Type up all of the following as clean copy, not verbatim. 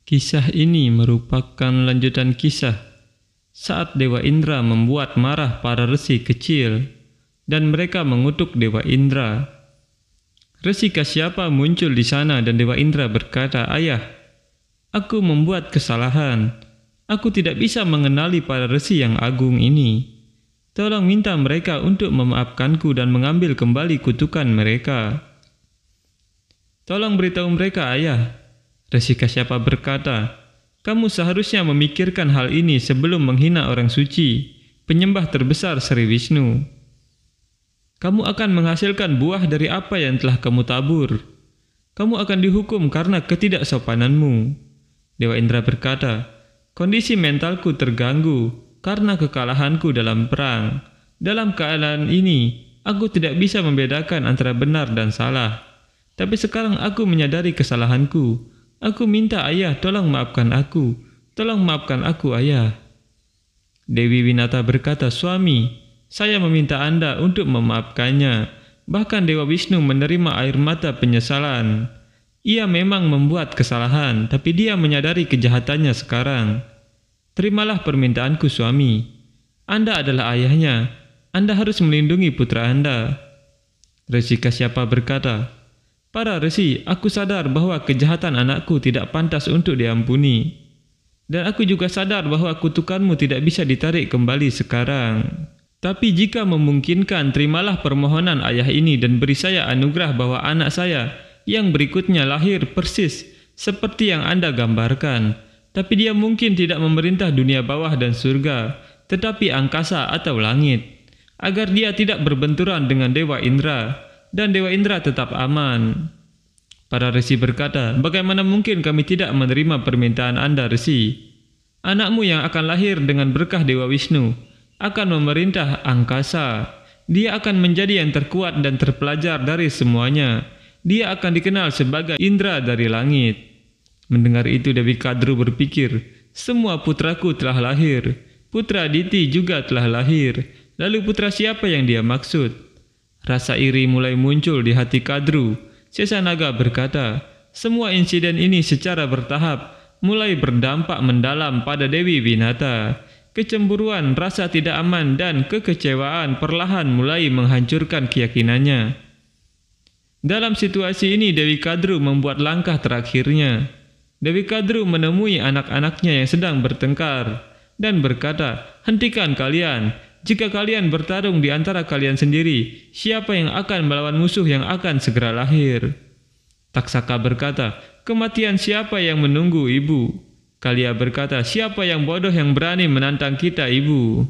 Kisah ini merupakan lanjutan kisah saat Dewa Indra membuat marah para resi kecil dan mereka mengutuk Dewa Indra. Resi Kasyapa muncul di sana dan Dewa Indra berkata, "Ayah, aku membuat kesalahan. Aku tidak bisa mengenali para resi yang agung ini. Tolong minta mereka untuk memaafkanku dan mengambil kembali kutukan mereka." "Tolong beritahu mereka, Ayah." Resi Kasyapa berkata, "Kamu seharusnya memikirkan hal ini sebelum menghina orang suci, penyembah terbesar Sri Wisnu. Kamu akan menghasilkan buah dari apa yang telah kamu tabur. Kamu akan dihukum karena ketidaksopananmu." Dewa Indra berkata, "Kondisi mentalku terganggu karena kekalahanku dalam perang. Dalam keadaan ini, aku tidak bisa membedakan antara benar dan salah. Tapi sekarang aku menyadari kesalahanku. Aku minta Ayah tolong maafkan aku. Tolong maafkan aku, Ayah." Dewi Winata berkata, "Suami, saya meminta Anda untuk memaafkannya." Bahkan Dewa Wisnu menerima air mata penyesalan. Ia memang membuat kesalahan, tapi dia menyadari kejahatannya sekarang. "Terimalah permintaanku, suami. Anda adalah ayahnya. Anda harus melindungi putra Anda." Resi Kasyapa berkata, "Para resi, aku sadar bahwa kejahatan anakku tidak pantas untuk diampuni. Dan aku juga sadar bahwa kutukanmu tidak bisa ditarik kembali sekarang. Tapi jika memungkinkan, terimalah permohonan ayah ini dan beri saya anugerah bahwa anak saya yang berikutnya lahir persis seperti yang Anda gambarkan. Tapi dia mungkin tidak memerintah dunia bawah dan surga, tetapi angkasa atau langit, agar dia tidak berbenturan dengan Dewa Indra, dan Dewa Indra tetap aman." Para resi berkata, "Bagaimana mungkin kami tidak menerima permintaan Anda, resi? Anakmu yang akan lahir dengan berkah Dewa Wisnu akan memerintah angkasa. Dia akan menjadi yang terkuat dan terpelajar dari semuanya. Dia akan dikenal sebagai Indra dari langit." Mendengar itu, Dewi Kadru berpikir, "Semua putraku telah lahir. Putra Aditi juga telah lahir. Lalu putra siapa yang dia maksud?" Rasa iri mulai muncul di hati Kadru. Sesa Naga berkata, "Semua insiden ini secara bertahap mulai berdampak mendalam pada Dewi Winata. Kecemburuan, rasa tidak aman, dan kekecewaan perlahan mulai menghancurkan keyakinannya." Dalam situasi ini, Dewi Kadru membuat langkah terakhirnya. Dewi Kadru menemui anak-anaknya yang sedang bertengkar dan berkata, "Hentikan kalian. Jika kalian bertarung di antara kalian sendiri, siapa yang akan melawan musuh yang akan segera lahir?" Taksaka berkata, "Kematian siapa yang menunggu, Ibu?" Kalia berkata, "Siapa yang bodoh yang berani menantang kita, Ibu?"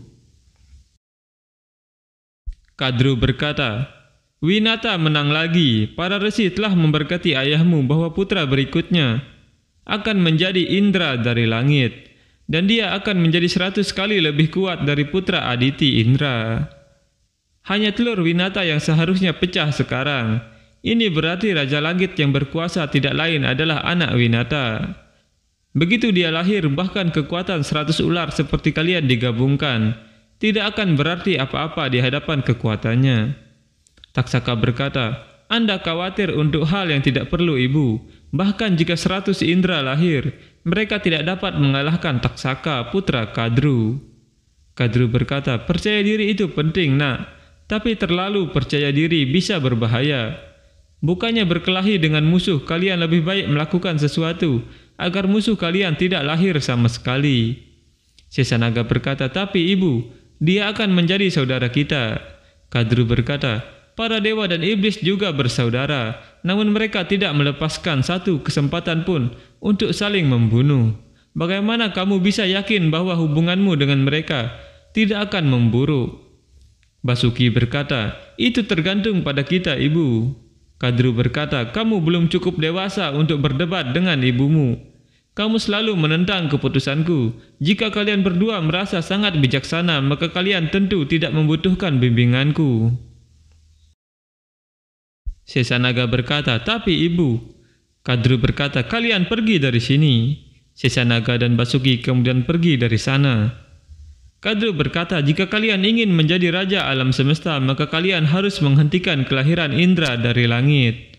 Kadru berkata, "Winata menang lagi. Para resi telah memberkati ayahmu bahwa putra berikutnya akan menjadi Indra dari langit. Dan dia akan menjadi 100 kali lebih kuat dari putra Aditi Indra. Hanya telur Winata yang seharusnya pecah sekarang. Ini berarti Raja Langit yang berkuasa tidak lain adalah anak Winata. Begitu dia lahir, bahkan kekuatan 100 ular seperti kalian digabungkan tidak akan berarti apa-apa di hadapan kekuatannya." Taksaka berkata, "Anda khawatir untuk hal yang tidak perlu, Ibu. Bahkan jika 100 Indra lahir, mereka tidak dapat mengalahkan Taksaka, putra Kadru." Kadru berkata, "Percaya diri itu penting, Nak. Tapi terlalu percaya diri bisa berbahaya. Bukannya berkelahi dengan musuh, kalian lebih baik melakukan sesuatu agar musuh kalian tidak lahir sama sekali." Sesa Naga berkata, "Tapi Ibu, dia akan menjadi saudara kita." Kadru berkata, "Para dewa dan iblis juga bersaudara, namun mereka tidak melepaskan satu kesempatan pun untuk saling membunuh. Bagaimana kamu bisa yakin bahwa hubunganmu dengan mereka tidak akan memburuk?" Basuki berkata, "Itu tergantung pada kita, Ibu." Kadru berkata, "Kamu belum cukup dewasa untuk berdebat dengan ibumu. Kamu selalu menentang keputusanku. Jika kalian berdua merasa sangat bijaksana, maka kalian tentu tidak membutuhkan bimbinganku." Sesa Naga berkata, "Tapi Ibu." Kadru berkata, "Kalian pergi dari sini." Sesa Naga dan Basuki kemudian pergi dari sana. Kadru berkata, "Jika kalian ingin menjadi raja alam semesta, maka kalian harus menghentikan kelahiran Indra dari langit."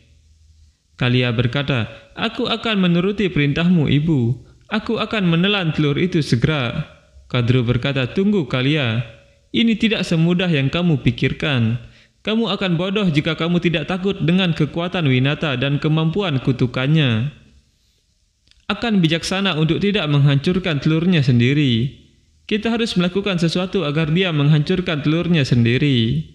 Kalia berkata, "Aku akan menuruti perintahmu, Ibu. Aku akan menelan telur itu segera. Kadru berkata, tunggu Kalia. Ini tidak semudah yang kamu pikirkan. Kamu akan bodoh jika kamu tidak takut dengan kekuatan Winata dan kemampuan kutukannya. Akan bijaksana untuk tidak menghancurkan telurnya sendiri. Kita harus melakukan sesuatu agar dia menghancurkan telurnya sendiri.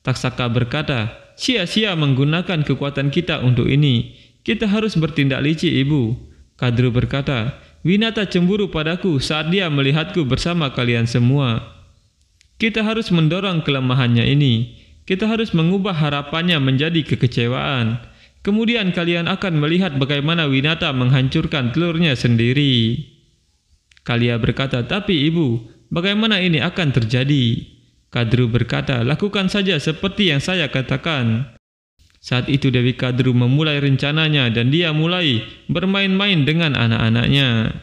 Taksaka berkata, sia-sia menggunakan kekuatan kita untuk ini. Kita harus bertindak licik, Ibu. Kadru berkata, Winata cemburu padaku saat dia melihatku bersama kalian semua. Kita harus mendorong kelemahannya ini. Kita harus mengubah harapannya menjadi kekecewaan. Kemudian kalian akan melihat bagaimana Winata menghancurkan telurnya sendiri. Kalia berkata, tapi Ibu, bagaimana ini akan terjadi? Kadru berkata, lakukan saja seperti yang saya katakan. Saat itu Dewi Kadru memulai rencananya dan dia mulai bermain-main dengan anak-anaknya.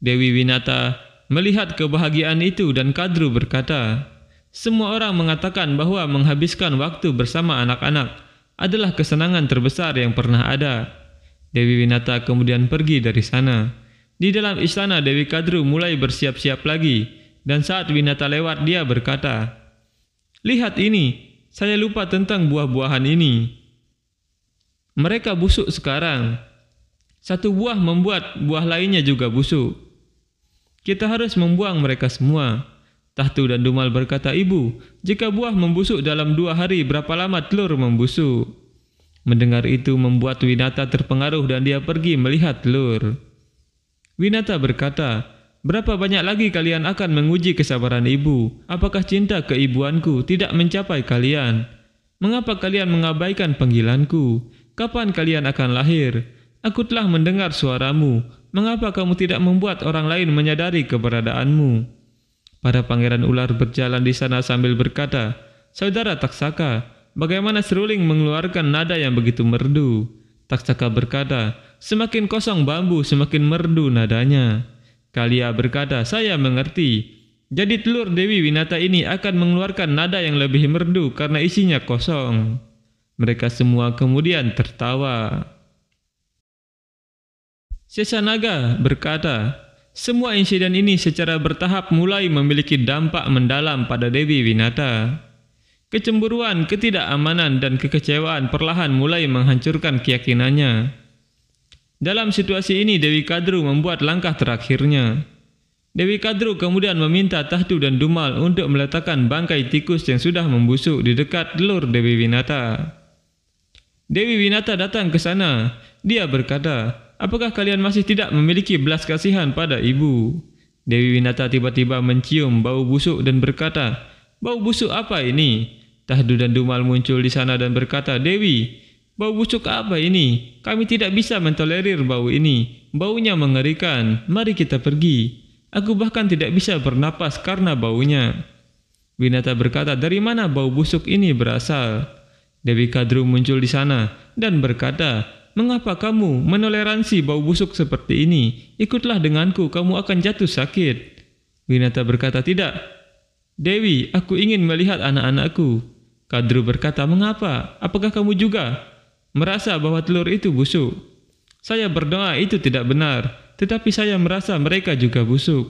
Dewi Winata melihat kebahagiaan itu dan Kadru berkata, semua orang mengatakan bahwa menghabiskan waktu bersama anak-anak adalah kesenangan terbesar yang pernah ada. Dewi Winata kemudian pergi dari sana. Di dalam istana Dewi Kadru mulai bersiap-siap lagi, dan saat Winata lewat dia berkata, lihat ini, saya lupa tentang buah-buahan ini. Mereka busuk sekarang. Satu buah membuat buah lainnya juga busuk. Kita harus membuang mereka semua. Tahtu dan Dumal berkata, Ibu, jika buah membusuk dalam 2 hari, berapa lama telur membusuk? Mendengar itu membuat Winata terpengaruh dan dia pergi melihat telur. Winata berkata, berapa banyak lagi kalian akan menguji kesabaran Ibu? Apakah cinta keibuanku tidak mencapai kalian? Mengapa kalian mengabaikan panggilanku? Kapan kalian akan lahir? Aku telah mendengar suaramu. Mengapa kamu tidak membuat orang lain menyadari keberadaanmu? Para pangeran ular berjalan di sana sambil berkata, saudara Taksaka, bagaimana seruling mengeluarkan nada yang begitu merdu? Taksaka berkata, semakin kosong bambu, semakin merdu nadanya. Kalia berkata, saya mengerti. Jadi telur Dewi Winata ini akan mengeluarkan nada yang lebih merdu karena isinya kosong. Mereka semua kemudian tertawa. Sesanaga berkata, semua insiden ini secara bertahap mulai memiliki dampak mendalam pada Dewi Winata. Kecemburuan, ketidakamanan, dan kekecewaan perlahan mulai menghancurkan keyakinannya. Dalam situasi ini Dewi Kadru membuat langkah terakhirnya. Dewi Kadru kemudian meminta Tahtu dan Dumal untuk meletakkan bangkai tikus yang sudah membusuk di dekat telur Dewi Winata. Dewi Winata datang ke sana. Dia berkata, apakah kalian masih tidak memiliki belas kasihan pada Ibu? Dewi Winata tiba-tiba mencium bau busuk dan berkata, bau busuk apa ini? Tahtu dan Dumal muncul di sana dan berkata, Dewi, bau busuk apa ini? Kami tidak bisa mentolerir bau ini. Baunya mengerikan. Mari kita pergi. Aku bahkan tidak bisa bernapas karena baunya. Winata berkata, dari mana bau busuk ini berasal? Dewi Kadru muncul di sana dan berkata, mengapa kamu menoleransi bau busuk seperti ini? Ikutlah denganku, kamu akan jatuh sakit. Winata berkata, tidak. Dewi, aku ingin melihat anak-anakku. Kadru berkata, mengapa? Apakah kamu juga merasa bahwa telur itu busuk? Saya berdoa itu tidak benar, tetapi saya merasa mereka juga busuk.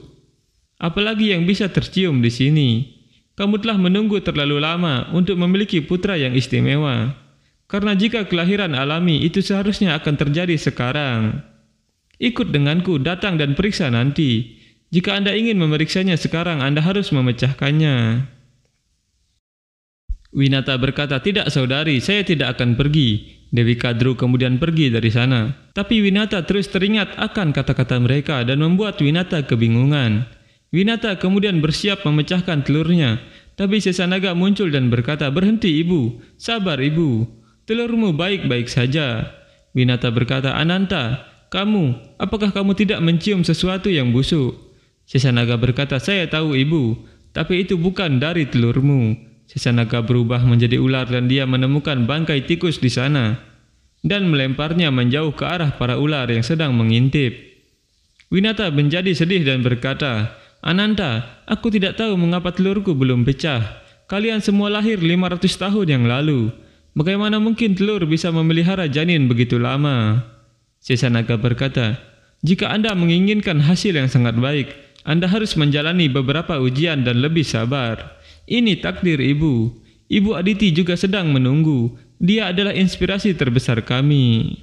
Apalagi yang bisa tercium di sini? Kamu telah menunggu terlalu lama untuk memiliki putra yang istimewa. Karena jika kelahiran alami itu seharusnya akan terjadi sekarang. Ikut denganku, datang dan periksa nanti. Jika Anda ingin memeriksanya sekarang, Anda harus memecahkannya. Winata berkata, tidak saudari, saya tidak akan pergi. Dewi Kadru kemudian pergi dari sana. Tapi Winata terus teringat akan kata-kata mereka dan membuat Winata kebingungan. Winata kemudian bersiap memecahkan telurnya. Tapi Sesanaga muncul dan berkata, berhenti Ibu, sabar Ibu. Telurmu baik-baik saja. Winata berkata, Ananta, kamu, apakah kamu tidak mencium sesuatu yang busuk? Sesanaga berkata, saya tahu Ibu, tapi itu bukan dari telurmu. Sesanaga berubah menjadi ular dan dia menemukan bangkai tikus di sana dan melemparnya menjauh ke arah para ular yang sedang mengintip. Winata menjadi sedih dan berkata, Ananta, aku tidak tahu mengapa telurku belum pecah. Kalian semua lahir 500 tahun yang lalu. Bagaimana mungkin telur bisa memelihara janin begitu lama? Sesanaga berkata, Jika Anda menginginkan hasil yang sangat baik, Anda harus menjalani beberapa ujian dan lebih sabar. Ini takdir Ibu. Ibu Aditi juga sedang menunggu. Dia adalah inspirasi terbesar kami.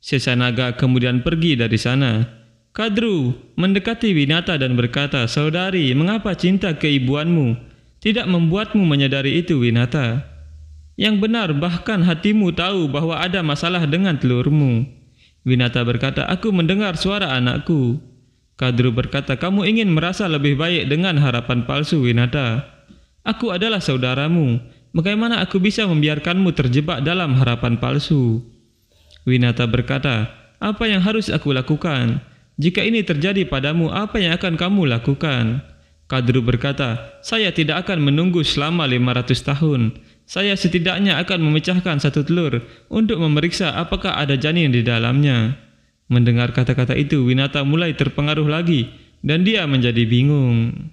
Sesanaga kemudian pergi dari sana. Kadru mendekati Winata dan berkata, "Saudari, mengapa cinta keibuanmu tidak membuatmu menyadari itu, Winata? Yang benar, bahkan hatimu tahu bahwa ada masalah dengan telurmu." Winata berkata, "Aku mendengar suara anakku." Kadru berkata, "Kamu ingin merasa lebih baik dengan harapan palsu, Winata. Aku adalah saudaramu. Bagaimana aku bisa membiarkanmu terjebak dalam harapan palsu?" Winata berkata, "Apa yang harus aku lakukan? Jika ini terjadi padamu, apa yang akan kamu lakukan?" Kadru berkata, "Saya tidak akan menunggu selama 500 tahun. Saya setidaknya akan memecahkan satu telur untuk memeriksa apakah ada janin di dalamnya." Mendengar kata-kata itu, Winata mulai terpengaruh lagi dan dia menjadi bingung.